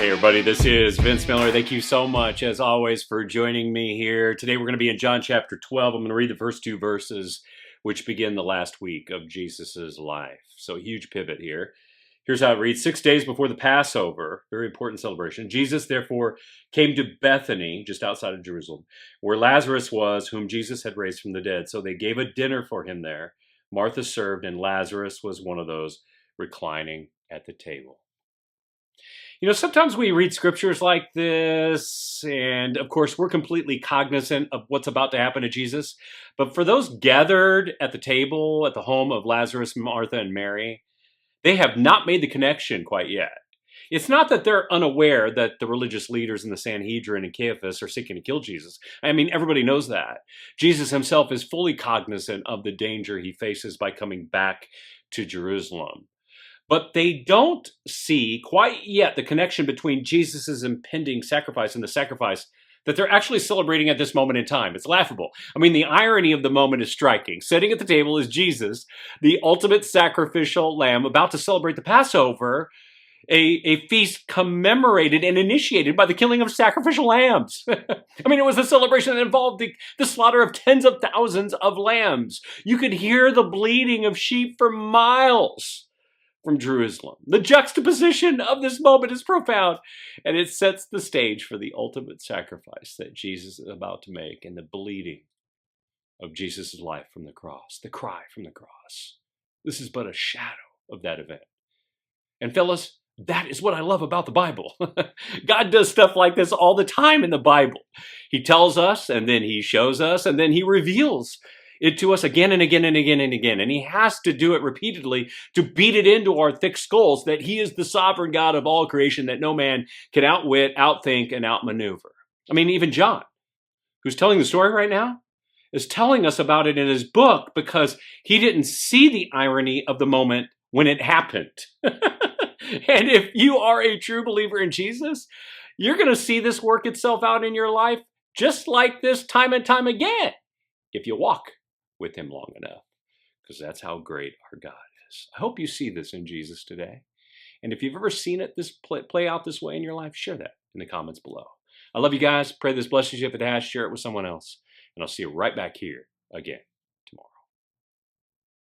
Hey everybody, this is Vince Miller. Thank you so much, as always, for joining me here. Today we're going to be in John chapter 12. I'm going to read the first two verses, which begin the last week of Jesus' life. So a huge pivot here. Here's how it reads. 6 days before the Passover, very important celebration, Jesus therefore came to Bethany, just outside of Jerusalem, where Lazarus was, whom Jesus had raised from the dead. So they gave a dinner for him there. Martha served, and Lazarus was one of those reclining at the table. You know, sometimes we read scriptures like this, and of course, we're completely cognizant of what's about to happen to Jesus. But for those gathered at the table at the home of Lazarus, Martha, and Mary, they have not made the connection quite yet. It's not that they're unaware that the religious leaders in the Sanhedrin and Caiaphas are seeking to kill Jesus. I mean, everybody knows that. Jesus himself is fully cognizant of the danger he faces by coming back to Jerusalem. But they don't see quite yet the connection between Jesus' impending sacrifice and the sacrifice that they're actually celebrating at this moment in time. It's laughable. I mean, the irony of the moment is striking. Sitting at the table is Jesus, the ultimate sacrificial lamb, about to celebrate the Passover, a feast commemorated and initiated by the killing of sacrificial lambs. I mean, it was a celebration that involved the slaughter of tens of thousands of lambs. You could hear the bleating of sheep for miles from Jerusalem. The juxtaposition of this moment is profound, and it sets the stage for the ultimate sacrifice that Jesus is about to make and the bleeding of Jesus' life from the cross, the cry from the cross. This is but a shadow of that event. And fellas, that is what I love about the Bible. God does stuff like this all the time in the Bible. He tells us, and then he shows us, and then he reveals it to us again and again and again and again. And he has to do it repeatedly to beat it into our thick skulls that he is the sovereign God of all creation, that no man can outwit, outthink, and outmaneuver. I mean, even John, who's telling the story right now, is telling us about it in his book because he didn't see the irony of the moment when it happened. And if you are a true believer in Jesus, you're going to see this work itself out in your life just like this time and time again, if you walk with him long enough, because that's how great our God is. I hope you see this in Jesus today. And if you've ever seen it play out this way in your life, share that in the comments below. I love you guys. Pray this blesses you. If it has, share it with someone else. And I'll see you right back here again